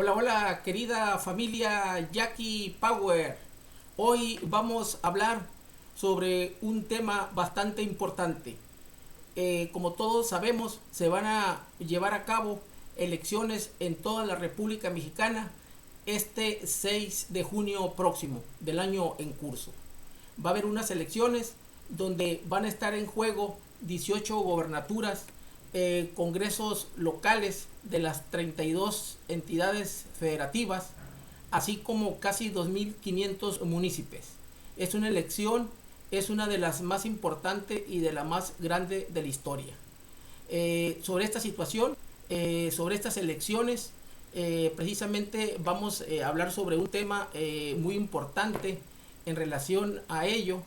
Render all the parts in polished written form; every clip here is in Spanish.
Hola, hola, querida familia Jackie Power. Hoy vamos a hablar sobre un tema bastante importante. Como todos sabemos, se van a llevar a cabo elecciones en toda la República Mexicana este 6 de junio próximo del año en curso. Va a haber unas elecciones donde van a estar en juego 18 gobernaturas, congresos locales de las 32 entidades federativas, así como casi 2.500 municipios. Es una elección, es una de las más importantes y de la más grande de la historia. Sobre esta situación, sobre estas elecciones, precisamente vamos a hablar sobre un tema muy importante en relación a ello,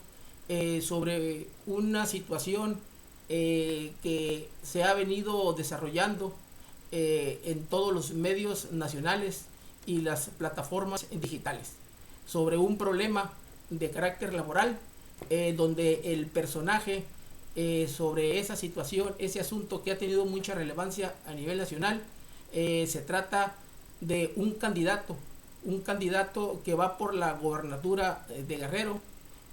sobre una situación que se ha venido desarrollando en todos los medios nacionales y las plataformas digitales, sobre un problema de carácter laboral, donde el personaje sobre esa situación, ese asunto que ha tenido mucha relevancia a nivel nacional, se trata de un candidato que va por la gobernatura de Guerrero,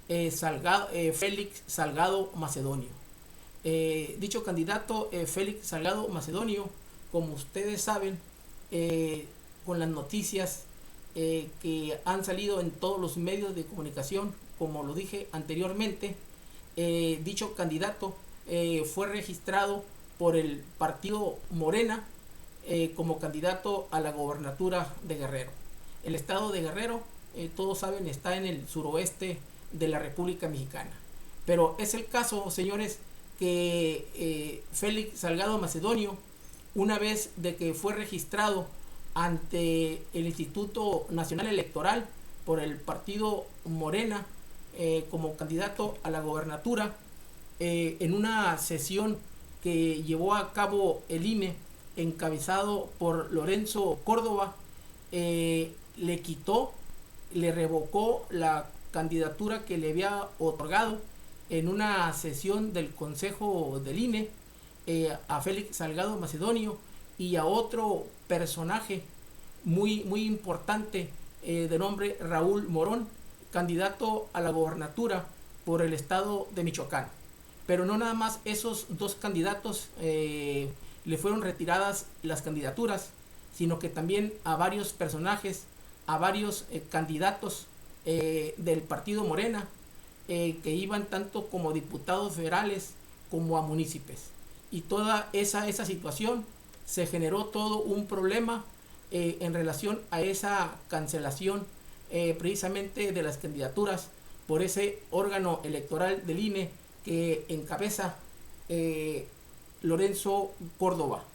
Félix Salgado Macedonio. Dicho candidato, Félix Salgado Macedonio, como ustedes saben, con las noticias que han salido en todos los medios de comunicación, como lo dije anteriormente, dicho candidato fue registrado por el partido Morena como candidato a la gobernatura de Guerrero. El estado de Guerrero, todos saben, está en el suroeste de la República Mexicana. Pero es el caso, señores, que Félix Salgado Macedonio, una vez de que fue registrado ante el Instituto Nacional Electoral por el partido Morena como candidato a la gobernatura, en una sesión que llevó a cabo el INE encabezado por Lorenzo Córdoba, le quitó, le revocó la candidatura que le había otorgado en una sesión del Consejo del INE a Félix Salgado Macedonio y a otro personaje muy importante de nombre Raúl Morón, candidato a la gobernatura por el estado de Michoacán. Pero no nada más esos dos candidatos le fueron retiradas las candidaturas, sino que también a varios personajes, a varios candidatos del partido Morena, que iban tanto como diputados federales como a municipios. Y toda esa situación se generó todo un problema en relación a esa cancelación precisamente de las candidaturas por ese órgano electoral del INE que encabeza Lorenzo Córdoba.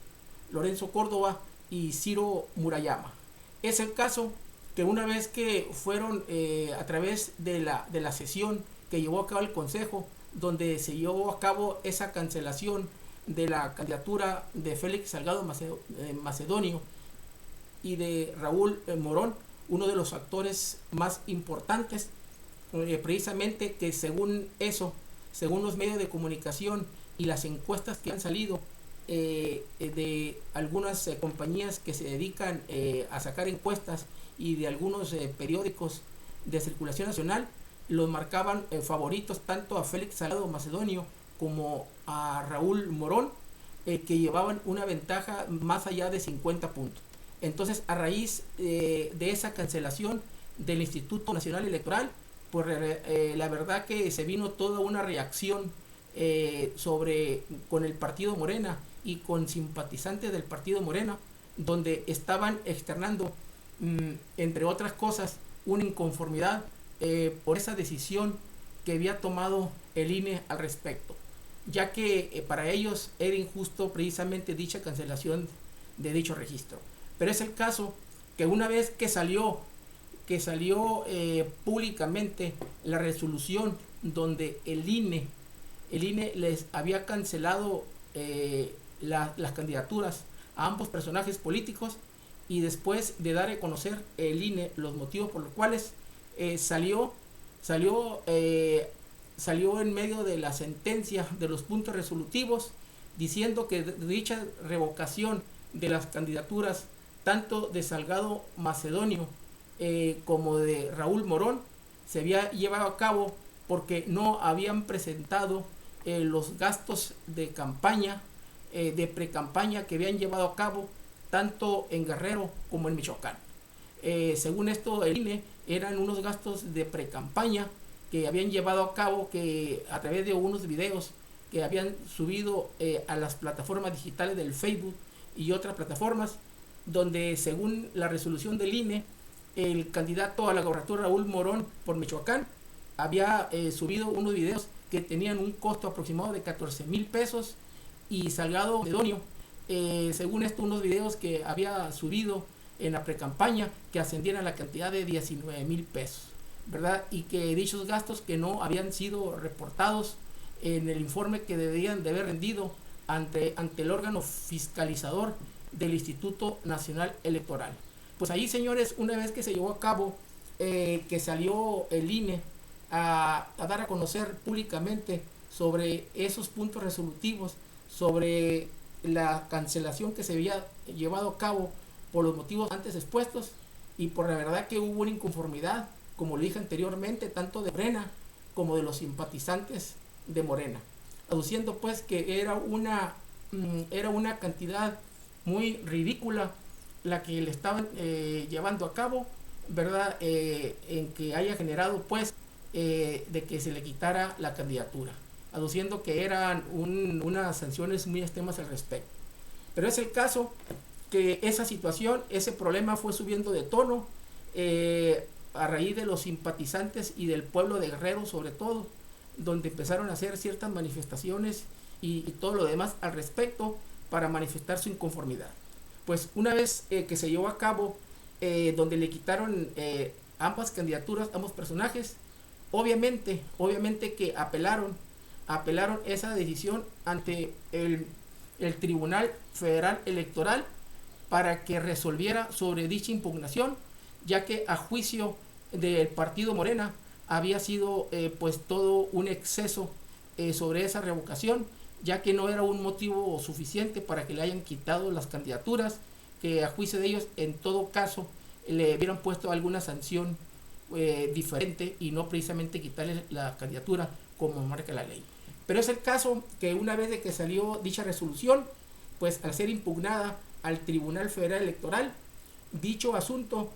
Lorenzo Córdoba y Ciro Murayama. Es el caso que una vez que fueron a través de la sesión que llevó a cabo el Consejo, donde se llevó a cabo esa cancelación de la candidatura de Félix Salgado Macedonio y de Raúl Morón, uno de los actores más importantes, precisamente que según eso, según los medios de comunicación y las encuestas que han salido de algunas compañías que se dedican a sacar encuestas y de algunos periódicos de circulación nacional, los marcaban favoritos tanto a Félix Salgado Macedonio como a Raúl Morón, que llevaban una ventaja más allá de 50 puntos. Entonces, a raíz de esa cancelación del Instituto Nacional Electoral, pues la verdad que se vino toda una reacción con el partido Morena y con simpatizantes del partido Morena, donde estaban externando, entre otras cosas, una inconformidad por esa decisión que había tomado el INE al respecto, ya que para ellos era injusto precisamente dicha cancelación de dicho registro. Pero es el caso que una vez que salió públicamente la resolución donde el INE les había cancelado las candidaturas a ambos personajes políticos, y después de dar a conocer el INE los motivos por los cuales salió en medio de la sentencia de los puntos resolutivos diciendo que dicha revocación de las candidaturas tanto de Salgado Macedonio como de Raúl Morón se había llevado a cabo porque no habían presentado los gastos de campaña, de pre-campaña que habían llevado a cabo tanto en Guerrero como en Michoacán. Según esto, el INE eran unos gastos de pre-campaña que habían llevado a cabo que a través de unos videos que habían subido a las plataformas digitales del Facebook y otras plataformas, donde según la resolución del INE, el candidato a la gobernatura Raúl Morón por Michoacán había subido unos videos que tenían un costo aproximado de 14,000 pesos, y Salgado Macedonio, según esto, unos videos que había subido en la precampaña que ascendían a la cantidad de 19,000 pesos, ¿verdad? Y que dichos gastos que no habían sido reportados en el informe que debían de haber rendido ante el órgano fiscalizador del Instituto Nacional Electoral. Pues ahí, señores, una vez que se llevó a cabo, que salió el INE a dar a conocer públicamente sobre esos puntos resolutivos, sobre la cancelación que se había llevado a cabo por los motivos antes expuestos, y por la verdad que hubo una inconformidad, como lo dije anteriormente, tanto de Morena como de los simpatizantes de Morena, aduciendo pues que era una cantidad muy ridícula la que le estaban llevando a cabo, ¿verdad? En que haya generado pues de que se le quitara la candidatura, aduciendo que eran unas sanciones muy extremas al respecto. Pero es el caso que esa situación, ese problema fue subiendo de tono a raíz de los simpatizantes y del pueblo de Guerrero, sobre todo, donde empezaron a hacer ciertas manifestaciones y todo lo demás al respecto para manifestar su inconformidad. Pues una vez que se llevó a cabo, donde le quitaron ambas candidaturas, ambos personajes, obviamente que apelaron esa decisión ante el Tribunal Federal Electoral para que resolviera sobre dicha impugnación, ya que a juicio del partido Morena había sido pues todo un exceso sobre esa revocación, ya que no era un motivo suficiente para que le hayan quitado las candidaturas, que a juicio de ellos en todo caso le hubieran puesto alguna sanción diferente y no precisamente quitarle la candidatura como marca la ley. Pero es el caso que una vez de que salió dicha resolución, pues al ser impugnada al Tribunal Federal Electoral, dicho asunto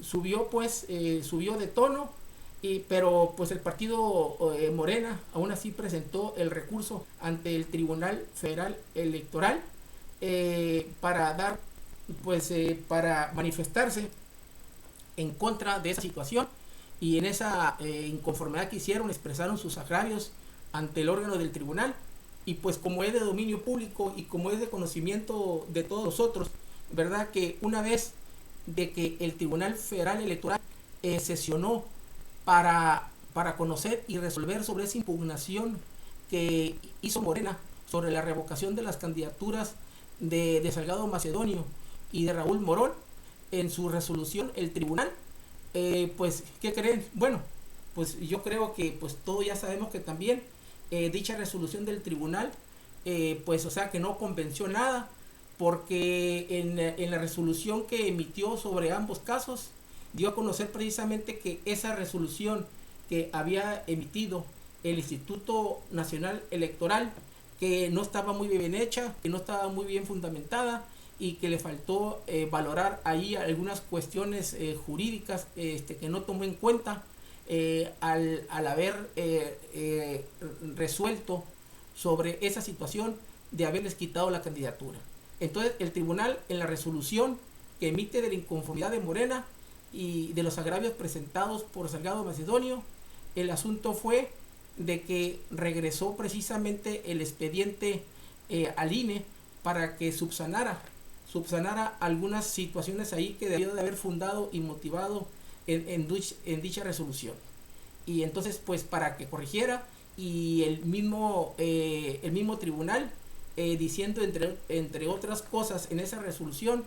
subió de tono, pero pues el partido Morena aún así presentó el recurso ante el Tribunal Federal Electoral para manifestarse en contra de esa situación, y en esa inconformidad que hicieron expresaron sus agravios ante el órgano del tribunal. Y pues como es de dominio público y como es de conocimiento de todos nosotros, verdad que una vez de que el Tribunal Federal Electoral sesionó para conocer y resolver sobre esa impugnación que hizo Morena sobre la revocación de las candidaturas de Salgado Macedonio y de Raúl Morón, en su resolución el tribunal, pues ¿qué creen? Bueno, pues yo creo que pues todos ya sabemos que también dicha resolución del tribunal pues o sea que no convenció nada, porque en la resolución que emitió sobre ambos casos dio a conocer precisamente que esa resolución que había emitido el Instituto Nacional Electoral, que no estaba muy bien hecha, que no estaba muy bien fundamentada, y que le faltó valorar ahí algunas cuestiones jurídicas que no tomó en cuenta al haber resuelto sobre esa situación de haberles quitado la candidatura. Entonces el tribunal, en la resolución que emite de la inconformidad de Morena y de los agravios presentados por Salgado Macedonio, el asunto fue de que regresó precisamente el expediente al INE para que subsanara algunas situaciones ahí que debió de haber fundado y motivado en dicha resolución. Y entonces pues para que corrigiera, y el mismo tribunal diciendo entre otras cosas en esa resolución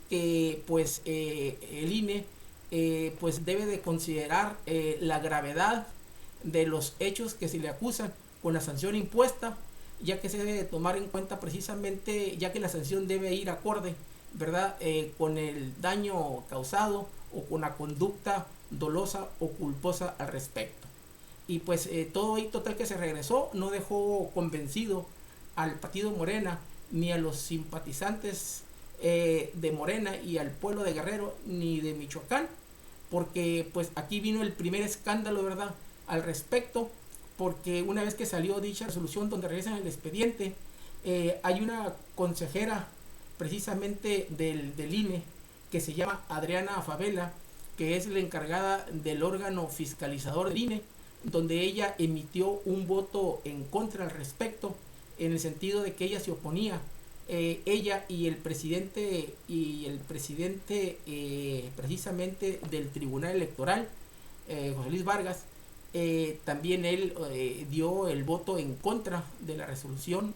que pues el INE pues debe de considerar la gravedad de los hechos que se le acusan con la sanción impuesta, ya que se debe de tomar en cuenta precisamente, ya que la sanción debe ir acorde ¿verdad? Con el daño causado o con la conducta dolosa o culposa al respecto. Y pues todo y total que se regresó no dejó convencido al partido Morena ni a los simpatizantes de Morena y al pueblo de Guerrero ni de Michoacán, porque pues aquí vino el primer escándalo, ¿verdad?, al respecto, porque una vez que salió dicha resolución donde regresan el expediente, hay una consejera precisamente del INE que se llama Adriana Favela, que es la encargada del órgano fiscalizador del INE, donde ella emitió un voto en contra al respecto, en el sentido de que ella se oponía, ella y el presidente precisamente del Tribunal Electoral, José Luis Vargas, también él dio el voto en contra de la resolución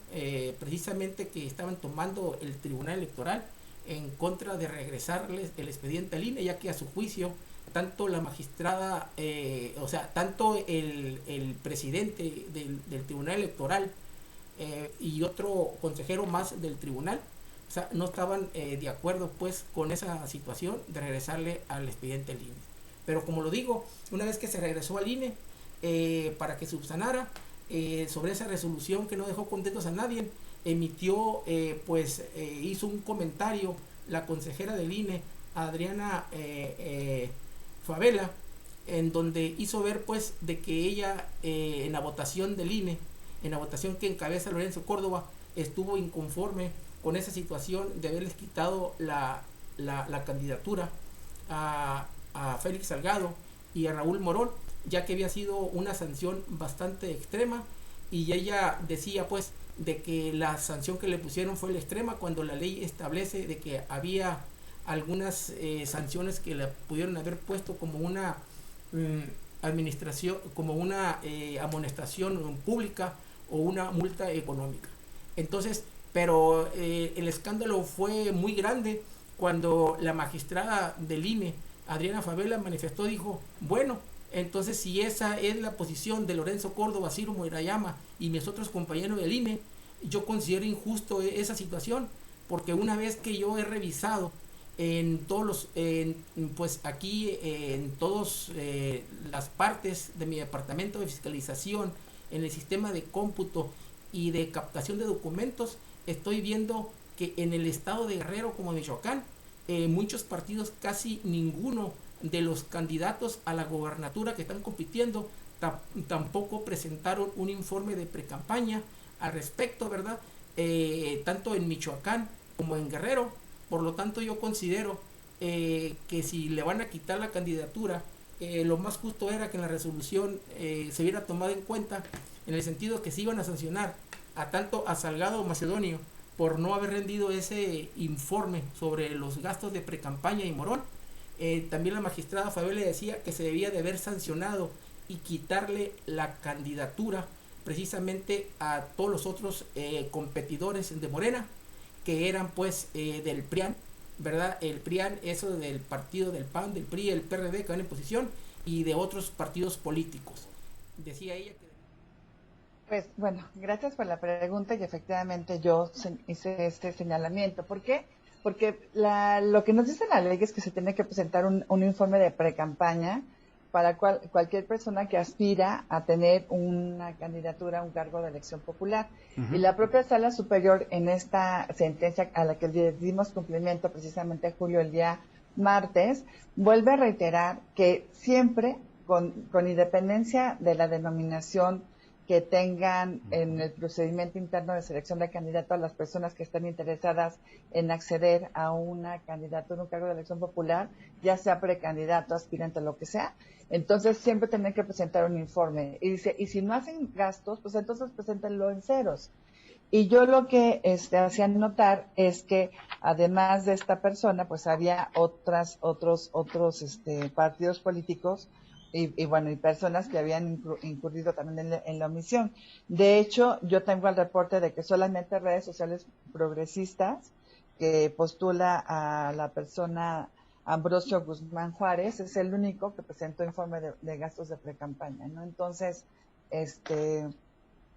precisamente que estaban tomando el Tribunal Electoral en contra de regresarles el expediente al INE, ya que a su juicio tanto la magistrada, tanto el presidente del Tribunal Electoral y otro consejero más del tribunal, o sea, no estaban de acuerdo pues con esa situación de regresarle al expediente al INE. Pero como lo digo, una vez que se regresó al INE para que subsanara sobre esa resolución que no dejó contentos a nadie, emitió hizo un comentario la consejera del INE, Adriana Favela, en donde hizo ver pues de que ella en la votación del INE, en la votación que encabeza Lorenzo Córdoba, estuvo inconforme con esa situación de haberles quitado la candidatura a Félix Salgado y a Raúl Morón, ya que había sido una sanción bastante extrema, y ella decía pues de que la sanción que le pusieron fue la extrema cuando la ley establece de que había algunas sanciones que le pudieron haber puesto como una administración, como una amonestación pública o una multa económica. Entonces, pero el escándalo fue muy grande cuando la magistrada del INE, Adriana Favela, manifestó, dijo, bueno, entonces si esa es la posición de Lorenzo Córdoba, Ciro Moirayama y mis otros compañeros del INE, yo considero injusto esa situación, porque una vez que yo he revisado en todos los, pues aquí en todas las partes de mi departamento de fiscalización, en el sistema de cómputo y de captación de documentos, estoy viendo que en el estado de Guerrero como Michoacán, muchos partidos, casi ninguno de los candidatos a la gobernatura que están compitiendo tampoco presentaron un informe de precampaña al respecto, ¿verdad? Tanto en Michoacán como en Guerrero. Por lo tanto, yo considero que si le van a quitar la candidatura, lo más justo era que en la resolución se hubiera tomado en cuenta, en el sentido que se iban a sancionar tanto a Salgado Macedonio por no haber rendido ese informe sobre los gastos de precampaña y Morón. También la magistrada Favela decía que se debía de haber sancionado y quitarle la candidatura precisamente a todos los otros competidores de Morena, que eran pues del PRIAN, ¿verdad? El PRIAN, eso del partido del PAN, del PRI, el PRD que van en posición, y de otros partidos políticos. Decía ella que... Pues bueno, gracias por la pregunta, y efectivamente yo hice este señalamiento. ¿Por qué? Porque lo que nos dice la ley es que se tiene que presentar un informe de precampaña para cualquier persona que aspira a tener una candidatura a un cargo de elección popular. Y la propia Sala Superior, en esta sentencia a la que le dimos cumplimiento precisamente, Julio, el día martes, vuelve a reiterar que siempre, con independencia de la denominación que tengan en el procedimiento interno de selección de candidatos, a las personas que estén interesadas en acceder a una candidatura, un cargo de elección popular, ya sea precandidato, aspirante, lo que sea, entonces siempre tienen que presentar un informe. Y dice, y si no hacen gastos, pues entonces preséntenlo en ceros. Y yo lo que hacía notar es que además de esta persona, pues había otros partidos políticos y bueno, y personas que habían incurrido también en la omisión. De hecho, yo tengo el reporte de que solamente redes sociales progresistas, que postula a la persona Ambrosio Guzmán Juárez, es el único que presentó informe de gastos de precampaña, ¿no? Entonces,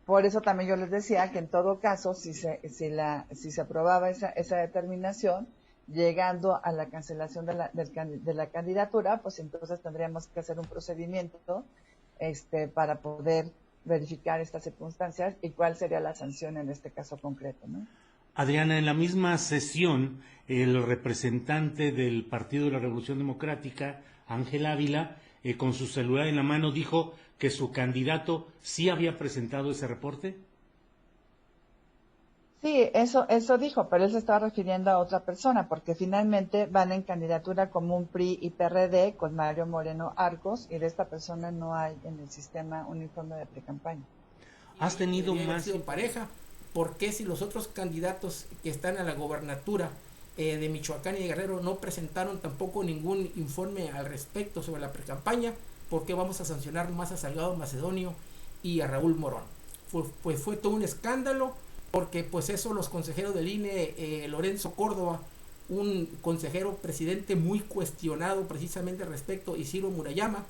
por eso también yo les decía que en todo caso, si se aprobaba esa determinación, llegando a la cancelación de la candidatura, pues entonces tendríamos que hacer un procedimiento para poder verificar estas circunstancias y cuál sería la sanción en este caso concreto, ¿no? Adriana, en la misma sesión, el representante del Partido de la Revolución Democrática, Ángel Ávila, con su celular en la mano, dijo que su candidato sí había presentado ese reporte. Sí, eso dijo, pero él se estaba refiriendo a otra persona, porque finalmente van en candidatura común PRI y PRD con Mario Moreno Arcos, y de esta persona no hay en el sistema un informe de precampaña. ¿Has tenido más más pareja? ¿Por qué si los otros candidatos que están a la gobernatura de Michoacán y de Guerrero no presentaron tampoco ningún informe al respecto sobre la precampaña? ¿Por qué vamos a sancionar más a Salgado Macedonio y a Raúl Morón? Pues fue todo un escándalo, porque pues eso los consejeros del INE, Lorenzo Córdoba, un consejero presidente muy cuestionado precisamente al respecto, y Ciro Murayama,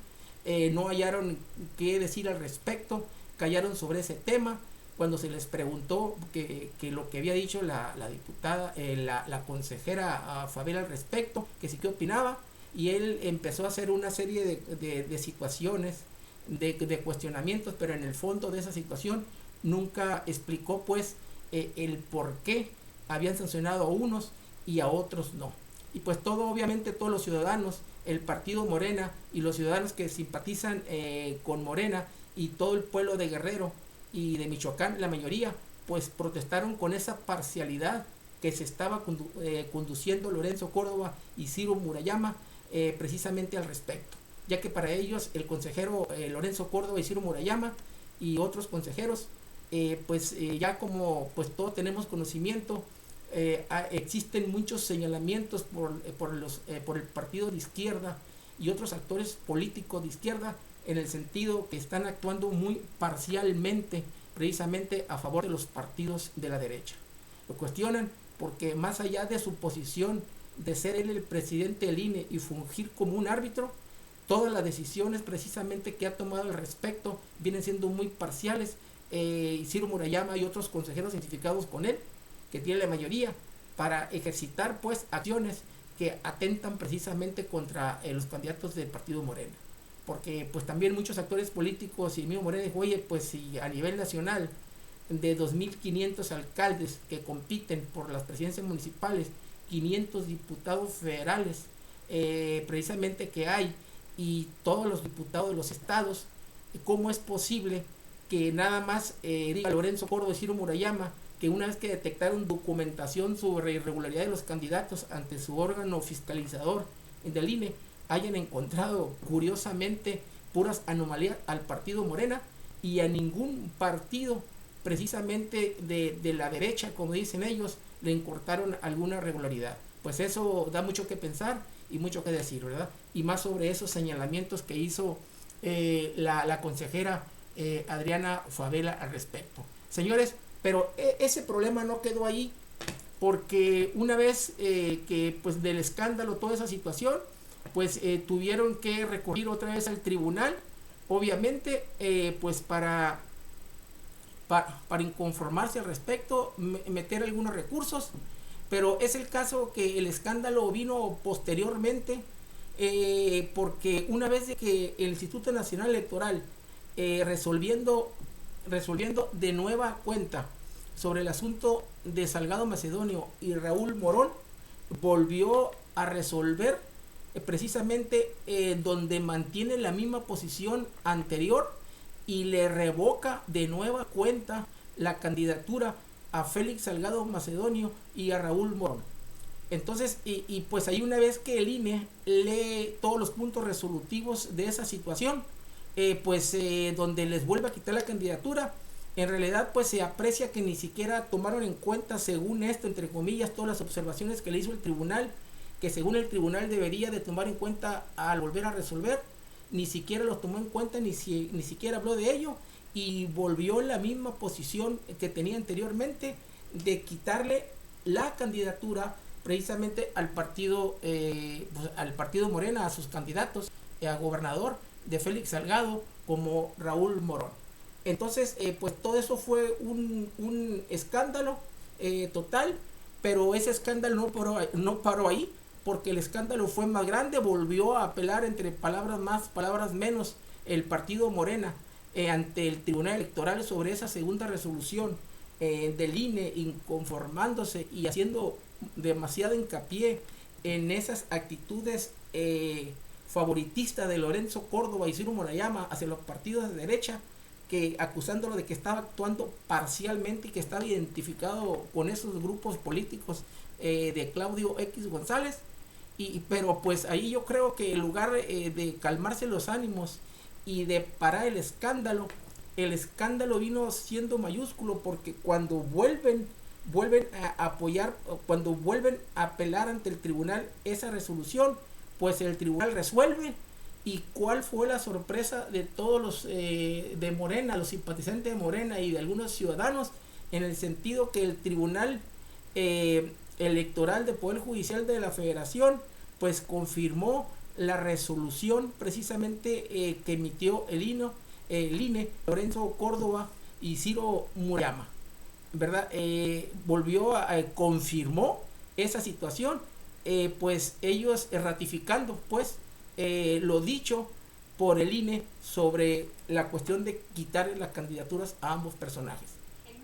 no hallaron qué decir al respecto, callaron sobre ese tema. Cuando se les preguntó que lo que había dicho la diputada, la consejera Fabiola al respecto, que sí qué opinaba, y él empezó a hacer una serie de situaciones, de cuestionamientos, pero en el fondo de esa situación nunca explicó pues el por qué habían sancionado a unos y a otros no. Y pues obviamente todos los ciudadanos, el partido Morena y los ciudadanos que simpatizan con Morena y todo el pueblo de Guerrero y de Michoacán, la mayoría, pues protestaron con esa parcialidad que se estaba conduciendo Lorenzo Córdoba y Ciro Murayama precisamente al respecto, ya que para ellos el consejero Lorenzo Córdoba y Ciro Murayama y otros consejeros, ya como pues todos tenemos conocimiento, existen muchos señalamientos por el partido de izquierda y otros actores políticos de izquierda, en el sentido que están actuando muy parcialmente precisamente a favor de los partidos de la derecha. Lo cuestionan porque más allá de su posición de ser él el presidente del INE y fungir como un árbitro, todas las decisiones precisamente que ha tomado al respecto vienen siendo muy parciales. Ciro Murayama y otros consejeros identificados con él, que tiene la mayoría, para ejercitar pues acciones que atentan precisamente contra los candidatos del partido Morena. Porque pues también muchos actores políticos y el mismo Morena dijo, oye, pues si a nivel nacional de 2.500 alcaldes que compiten por las presidencias municipales, 500 diputados federales precisamente que hay, y todos los diputados de los estados, ¿cómo es posible que nada más diga Lorenzo Córdoba y Ciro Murayama que una vez que detectaron documentación sobre irregularidad de los candidatos ante su órgano fiscalizador del INE, hayan encontrado curiosamente puras anomalías al partido Morena y a ningún partido precisamente de la derecha, como dicen ellos, le encontraron alguna irregularidad? Pues eso da mucho que pensar y mucho que decir, ¿verdad? Y más sobre esos señalamientos que hizo la consejera Adriana Fabiola al respecto. Señores, pero ese problema no quedó ahí, porque una vez que pues del escándalo, toda esa situación, pues tuvieron que recurrir otra vez al tribunal, obviamente pues para inconformarse al respecto, meter algunos recursos, pero es el caso que el escándalo vino posteriormente, porque una vez de que el Instituto Nacional Electoral resolviendo de nueva cuenta sobre el asunto de Salgado Macedonio y Raúl Morón, volvió a resolver precisamente donde mantiene la misma posición anterior y le revoca de nueva cuenta la candidatura a Félix Salgado Macedonio y a Raúl Morón. Entonces, y pues ahí una vez que el INE lee todos los puntos resolutivos de esa situación, donde les vuelve a quitar la candidatura, en realidad pues se aprecia que ni siquiera tomaron en cuenta, según esto, entre comillas, todas las observaciones que le hizo el tribunal, que según el tribunal debería de tomar en cuenta al volver a resolver. Ni siquiera los tomó en cuenta, ni siquiera habló de ello, y volvió en la misma posición que tenía anteriormente, de quitarle la candidatura precisamente al partido Morena, a sus candidatos a gobernador, de Félix Salgado como Raúl Morón. Entonces pues todo eso fue un escándalo total, pero ese escándalo no paró ahí, porque el escándalo fue más grande. Volvió a apelar, entre palabras más, palabras menos, el partido Morena ante el Tribunal Electoral sobre esa segunda resolución del INE, inconformándose y haciendo demasiado hincapié en esas actitudes favoritistas de Lorenzo Córdoba y Ciro Murayama hacia los partidos de derecha, que acusándolo de que estaba actuando parcialmente y que estaba identificado con esos grupos políticos de Claudio X González. Pero pues ahí yo creo que en lugar de calmarse los ánimos y de parar el escándalo vino siendo mayúsculo, porque cuando vuelven a apoyar, cuando vuelven a apelar ante el tribunal esa resolución, pues el tribunal resuelve. ¿Y cuál fue la sorpresa de todos los de Morena, los simpatizantes de Morena y de algunos ciudadanos? En el sentido que el Tribunal Electoral de Poder Judicial de la Federación pues confirmó la resolución precisamente que emitió el INE, Lorenzo Córdoba y Ciro Murayama, ¿verdad? Confirmó esa situación, pues ellos ratificando pues lo dicho por el INE sobre la cuestión de quitar las candidaturas a ambos personajes.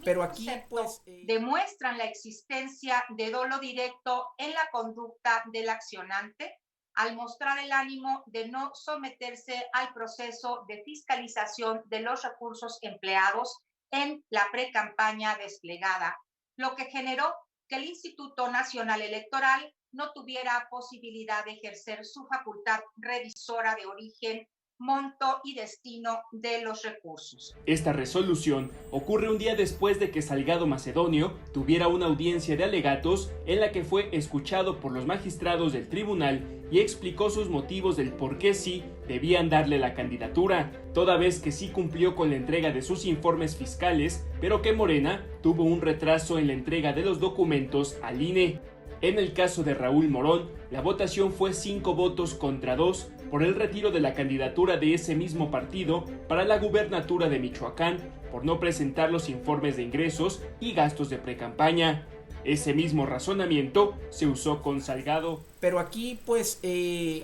Pero aquí pues demuestran la existencia de dolo directo en la conducta del accionante al mostrar el ánimo de no someterse al proceso de fiscalización de los recursos empleados en la precampaña desplegada, lo que generó que el Instituto Nacional Electoral no tuviera posibilidad de ejercer su facultad revisora de origen, monto y destino de los recursos. Esta resolución ocurre un día después de que Salgado Macedonio tuviera una audiencia de alegatos en la que fue escuchado por los magistrados del tribunal y explicó sus motivos del por qué sí debían darle la candidatura, toda vez que sí cumplió con la entrega de sus informes fiscales, pero que Morena tuvo un retraso en la entrega de los documentos al INE. En el caso de Raúl Morón, la votación fue 5 votos contra 2 por el retiro de la candidatura de ese mismo partido para la gubernatura de Michoacán por no presentar los informes de ingresos y gastos de precampaña. Ese mismo razonamiento se usó con Salgado. Pero aquí pues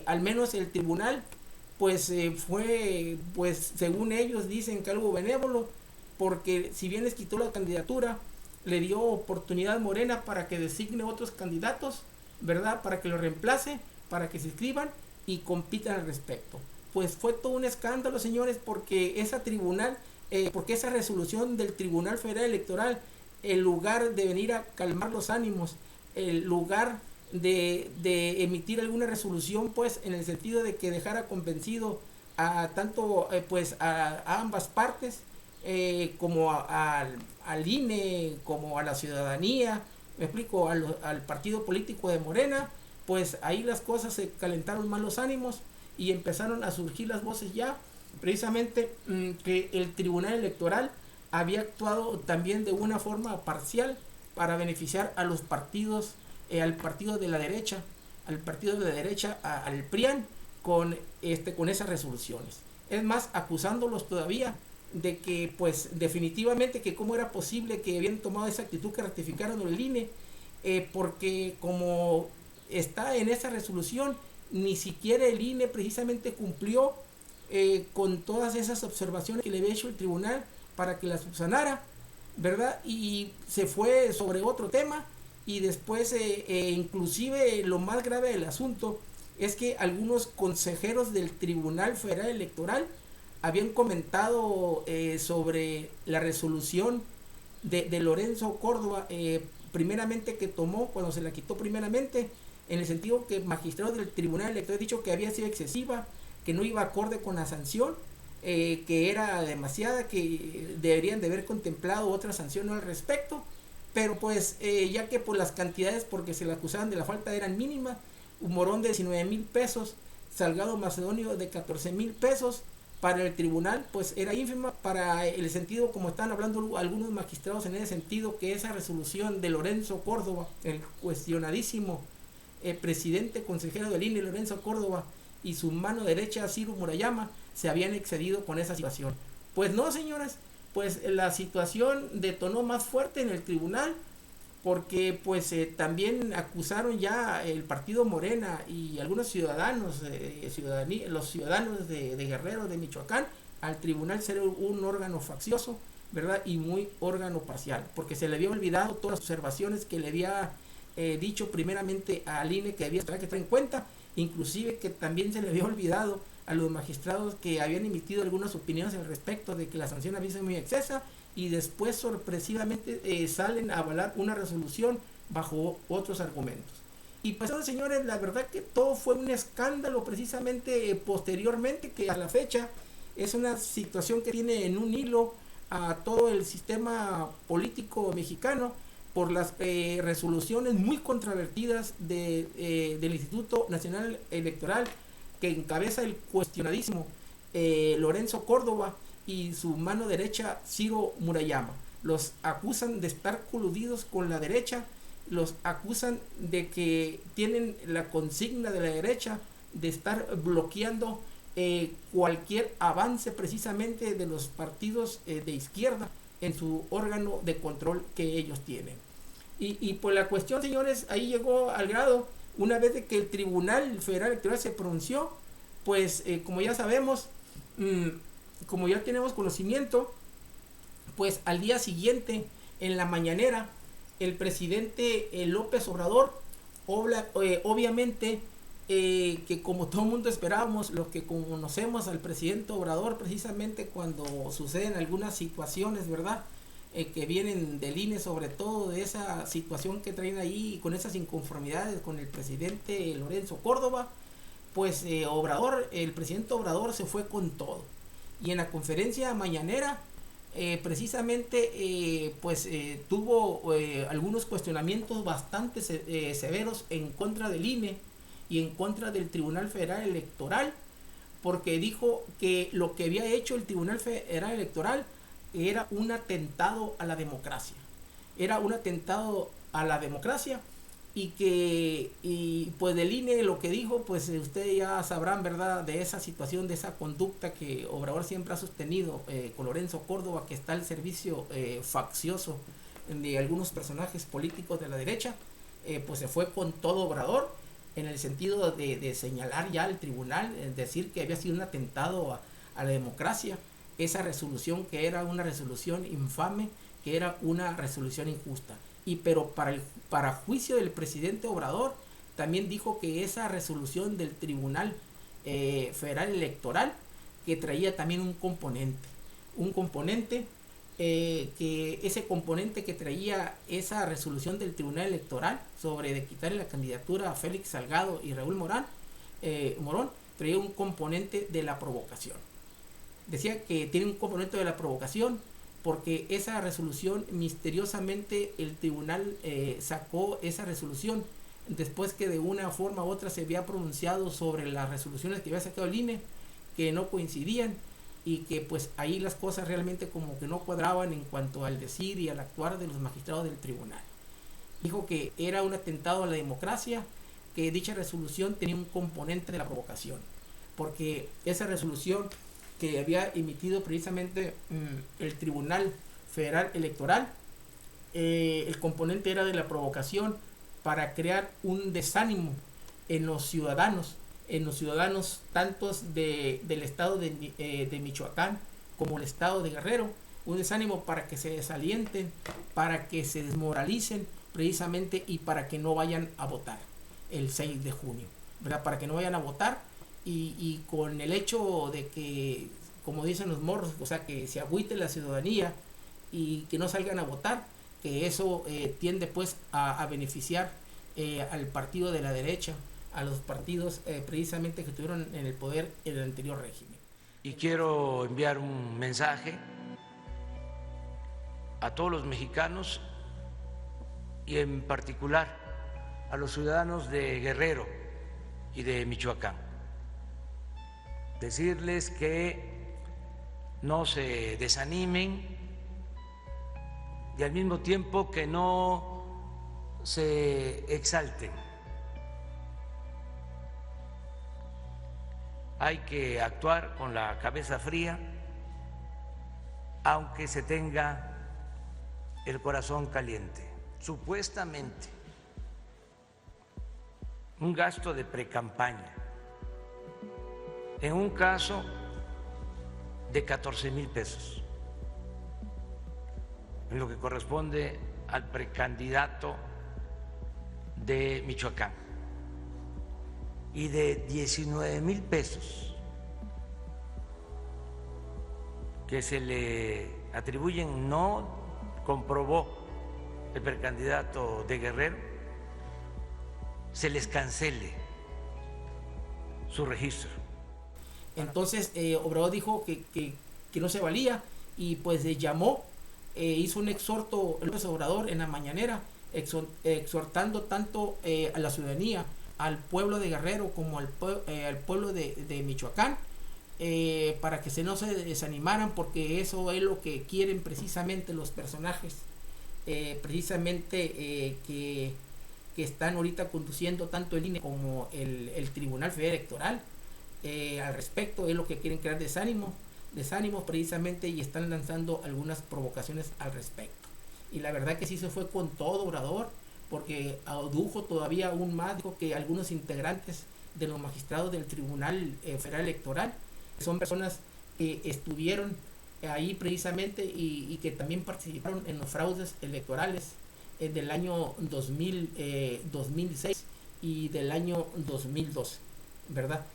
al menos el tribunal pues fue, pues según ellos dicen que algo benévolo, porque si bien les quitó la candidatura, le dio oportunidad a Morena para que designe otros candidatos, ¿verdad? Para que lo reemplace, para que se inscriban y compitan al respecto. Pues fue todo un escándalo, señores, porque esa resolución del Tribunal Federal Electoral, en lugar de venir a calmar los ánimos, en lugar de emitir alguna resolución, pues en el sentido de que dejara convencido a tanto a ambas partes, como al INE, como a la ciudadanía, me explico, al partido político de Morena, pues ahí las cosas se calentaron más los ánimos y empezaron a surgir las voces ya, precisamente que el Tribunal Electoral había actuado también de una forma parcial para beneficiar a los partidos, al partido de la derecha, al PRIAN, con esas resoluciones. Es más, acusándolos todavía de que pues definitivamente que cómo era posible que habían tomado esa actitud que ratificaron el INE, porque como está en esa resolución, ni siquiera el INE precisamente cumplió con todas esas observaciones que le había hecho el tribunal para que la subsanara, ¿verdad? Y se fue sobre otro tema, y después inclusive lo más grave del asunto es que algunos consejeros del Tribunal Federal Electoral habían comentado sobre la resolución de Lorenzo Córdoba, primeramente que tomó, cuando se la quitó primeramente, en el sentido que magistrados del Tribunal Electoral han dicho que había sido excesiva, que no iba acorde con la sanción, que era demasiada, que deberían de haber contemplado otra sanción al respecto, pero pues ya que por las cantidades, porque se le acusaban de la falta, eran mínimas, Morón de 19,000 pesos, Salgado Macedonio de 14,000 pesos, para el tribunal pues era ínfima, para el sentido como están hablando algunos magistrados en ese sentido, que esa resolución de Lorenzo Córdoba, el cuestionadísimo presidente consejero del INE Lorenzo Córdoba, y su mano derecha Ciro Murayama, se habían excedido con esa situación. Pues no, señores, pues la situación detonó más fuerte en el tribunal, porque pues también acusaron ya el partido Morena y algunos ciudadanos, los ciudadanos de Guerrero, de Michoacán, al tribunal ser un órgano faccioso, ¿verdad? Y muy órgano parcial, porque se le había olvidado todas las observaciones que le había dicho primeramente al INE que había que tener en cuenta, inclusive que también se le había olvidado a los magistrados que habían emitido algunas opiniones al respecto de que la sanción había sido muy excesa, y después sorpresivamente salen a avalar una resolución bajo otros argumentos. Y pues, señores, la verdad que todo fue un escándalo precisamente posteriormente, que a la fecha es una situación que tiene en un hilo a todo el sistema político mexicano por las resoluciones muy controvertidas del Instituto Nacional Electoral, que encabeza el cuestionadísimo Lorenzo Córdoba y su mano derecha Ciro Murayama. Los acusan de estar coludidos con la derecha, los acusan de que tienen la consigna de la derecha de estar bloqueando cualquier avance precisamente de los partidos de izquierda en su órgano de control que ellos tienen. Y pues la cuestión, señores, ahí llegó al grado, una vez de que el Tribunal Federal Electoral se pronunció, pues como ya sabemos, como ya tenemos conocimiento, pues al día siguiente, en la mañanera, el presidente López Obrador, obviamente, que como todo el mundo esperábamos, los que conocemos al presidente Obrador, precisamente cuando suceden algunas situaciones, ¿verdad? Que vienen del INE, sobre todo de esa situación que traen ahí, con esas inconformidades con el presidente Lorenzo Córdoba, pues el presidente Obrador se fue con todo. Y en la conferencia mañanera, precisamente, tuvo algunos cuestionamientos bastante severos en contra del INE y en contra del Tribunal Federal Electoral, porque dijo que lo que había hecho el Tribunal Federal Electoral era un atentado a la democracia. Era un atentado a la democracia, y pues del INE lo que dijo, pues ustedes ya sabrán, ¿verdad?, de esa situación, de esa conducta que Obrador siempre ha sostenido con Lorenzo Córdoba, que está al servicio faccioso de algunos personajes políticos de la derecha. Pues se fue con todo Obrador, en el sentido de señalar ya al tribunal, decir que había sido un atentado a la democracia, esa resolución que era una resolución infame, que era una resolución injusta. Pero para juicio del presidente Obrador, también dijo que esa resolución del Tribunal Federal Electoral, que traía también un componente, que ese componente que traía esa resolución del Tribunal Electoral sobre de quitarle la candidatura a Félix Salgado y Raúl Morón, traía un componente de la provocación. Decía que tiene un componente de la provocación porque esa resolución, misteriosamente, el tribunal sacó esa resolución después que de una forma u otra se había pronunciado sobre las resoluciones que había sacado el INE, que no coincidían, y que pues ahí las cosas realmente como que no cuadraban en cuanto al decir y al actuar de los magistrados del tribunal. Dijo que era un atentado a la democracia, que dicha resolución tenía un componente de la provocación, porque esa resolución que había emitido precisamente el Tribunal Federal Electoral, el componente era de la provocación para crear un desánimo en los ciudadanos tantos del estado de Michoacán como el estado de Guerrero, un desánimo para que se desalienten, para que se desmoralicen precisamente, y para que no vayan a votar el 6 de junio, ¿verdad? Para que no vayan a votar, y con el hecho de que, como dicen los morros, o sea, que se agüite la ciudadanía y que no salgan a votar, que eso tiende pues a beneficiar al partido de la derecha, a los partidos precisamente que estuvieron en el poder en el anterior régimen. Y quiero enviar un mensaje a todos los mexicanos y en particular a los ciudadanos de Guerrero y de Michoacán. Decirles que no se desanimen y al mismo tiempo que no se exalten. Hay que actuar con la cabeza fría, aunque se tenga el corazón caliente. supuestamente un gasto de precampaña, en un caso de 14,000 pesos, en lo que corresponde al precandidato de Michoacán, y de 19,000 pesos que se le atribuyen, no comprobó el precandidato de Guerrero, se les cancele su registro. Entonces Obrador dijo que no se valía y pues llamó, hizo un exhorto López Obrador en la mañanera, exhortando tanto a la ciudadanía, al pueblo de Guerrero como al pueblo de Michoacán, para que no se desanimaran, porque eso es lo que quieren precisamente los personajes precisamente que están ahorita conduciendo tanto el INE como el Tribunal Federal Electoral. Al respecto es lo que quieren crear desánimos precisamente, y están lanzando algunas provocaciones al respecto. Y la verdad que sí se fue con todo Obrador, porque adujo todavía aún más, dijo que algunos integrantes de los magistrados del Tribunal Federal Electoral son personas que estuvieron ahí precisamente y que también participaron en los fraudes electorales del año 2006 y del año 2012, ¿verdad?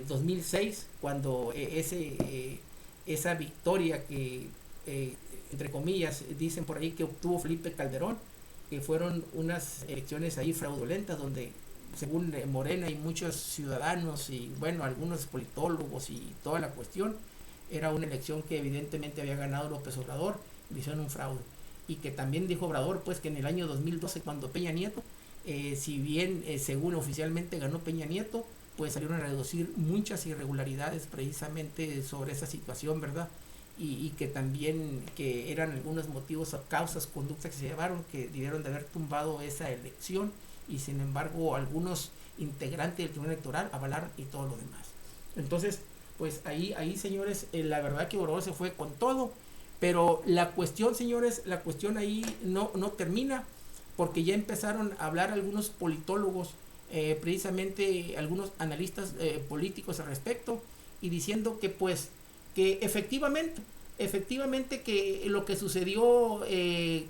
2006, cuando esa victoria que entre comillas dicen por ahí que obtuvo Felipe Calderón, que fueron unas elecciones ahí fraudulentas, donde según Morena y muchos ciudadanos y bueno, algunos politólogos y toda la cuestión, era una elección que evidentemente había ganado López Obrador, y hicieron un fraude. Y que también dijo Obrador pues que en el año 2012, cuando Peña Nieto, si bien según oficialmente ganó Peña Nieto, pues salieron a reducir muchas irregularidades precisamente sobre esa situación, ¿verdad? Y que también que eran algunos motivos, causas, conductas que se llevaron, que debieron de haber tumbado esa elección, y sin embargo algunos integrantes del Tribunal Electoral avalaron y todo lo demás. Entonces, pues ahí señores, la verdad que Obrador se fue con todo, pero la cuestión, señores, la cuestión ahí no termina, porque ya empezaron a hablar algunos politólogos, precisamente algunos analistas políticos al respecto, y diciendo que pues que efectivamente que lo que sucedió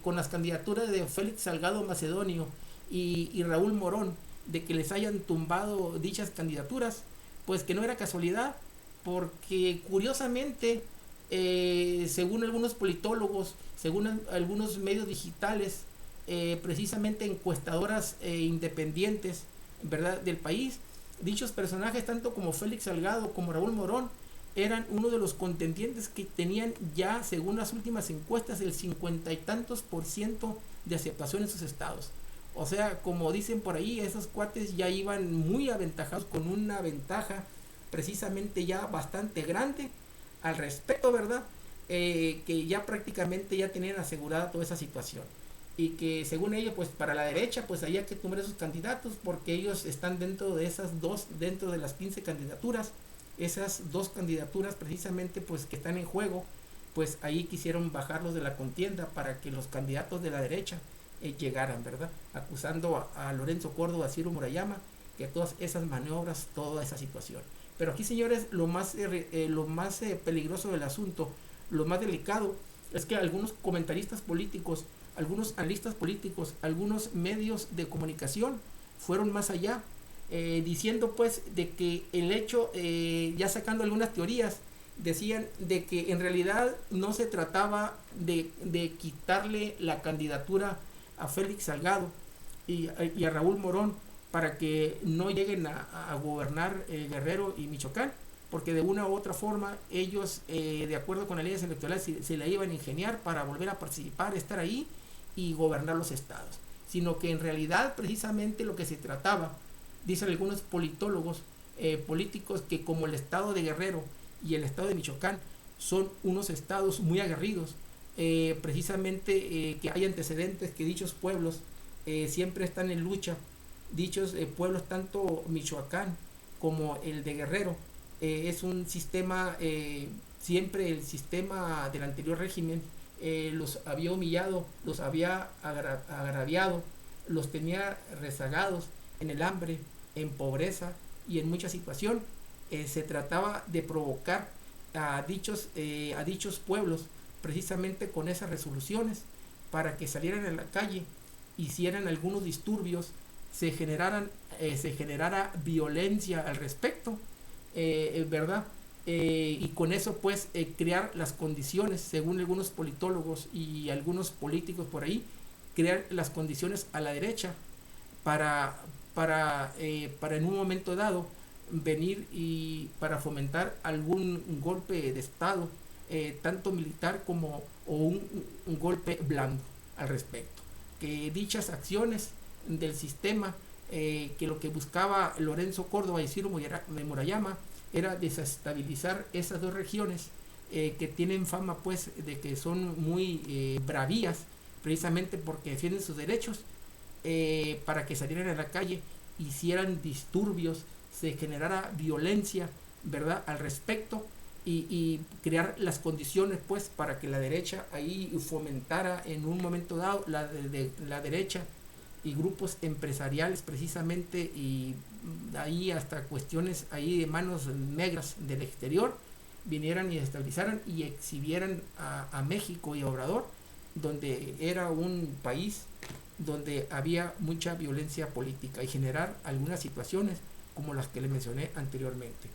con las candidaturas de Félix Salgado Macedonio y Raúl Morón, de que les hayan tumbado dichas candidaturas, pues que no era casualidad, porque curiosamente según algunos politólogos, según algunos medios digitales, precisamente encuestadoras independientes, ¿verdad?, del país, dichos personajes, tanto como Félix Salgado como Raúl Morón, eran uno de los contendientes que tenían ya, según las últimas encuestas, el 50 y tantos % de aceptación en sus estados. O sea, como dicen por ahí, esos cuates ya iban muy aventajados, con una ventaja precisamente ya bastante grande al respecto, ¿verdad? Que ya prácticamente ya tenían asegurada toda esa situación. Y que según ellos, pues para la derecha, pues había que tumbar esos candidatos, porque ellos están dentro de esas dos, dentro de las 15 candidaturas, esas dos candidaturas precisamente pues que están en juego, pues ahí quisieron bajarlos de la contienda para que los candidatos de la derecha llegaran, ¿verdad? Acusando a Lorenzo Córdoba, a Ciro Murayama, que todas esas maniobras, toda esa situación. Pero aquí, señores, lo más peligroso del asunto, lo más delicado, es que algunos comentaristas políticos, algunos analistas políticos, algunos medios de comunicación fueron más allá, diciendo pues de que el hecho, ya sacando algunas teorías, decían de que en realidad no se trataba de quitarle la candidatura a Félix Salgado y a Raúl Morón para que no lleguen a gobernar Guerrero y Michoacán, porque de una u otra forma ellos, de acuerdo con las leyes electorales, se la iban a ingeniar para volver a participar, estar ahí y gobernar los estados, sino que en realidad precisamente lo que se trataba, dicen algunos politólogos políticos, que como el estado de Guerrero y el estado de Michoacán son unos estados muy aguerridos, precisamente que hay antecedentes que dichos pueblos siempre están en lucha, dichos pueblos, tanto Michoacán como el de Guerrero, es un sistema, siempre el sistema del anterior régimen los había humillado, los había agraviado, los tenía rezagados en el hambre, en pobreza y en mucha situación. Se trataba de provocar a dichos pueblos precisamente con esas resoluciones para que salieran a la calle, hicieran algunos disturbios, se generara violencia al respecto, ¿verdad? Y con eso pues crear las condiciones, según algunos politólogos y algunos políticos por ahí, crear las condiciones a la derecha para en un momento dado venir y para fomentar algún golpe de estado, tanto militar como un golpe blando al respecto. Que dichas acciones del sistema, que lo que buscaba Lorenzo Córdoba y Ciro Murayama era desestabilizar esas dos regiones, que tienen fama pues de que son muy bravías, precisamente porque defienden sus derechos, para que salieran a la calle, hicieran disturbios, se generara violencia, ¿verdad?, al respecto, y crear las condiciones pues para que la derecha ahí fomentara en un momento dado, la derecha y grupos empresariales precisamente, y ahí hasta cuestiones ahí de manos negras del exterior, vinieran y estabilizaran y exhibieran a México y a Obrador, donde era un país donde había mucha violencia política, y generar algunas situaciones como las que le mencioné anteriormente.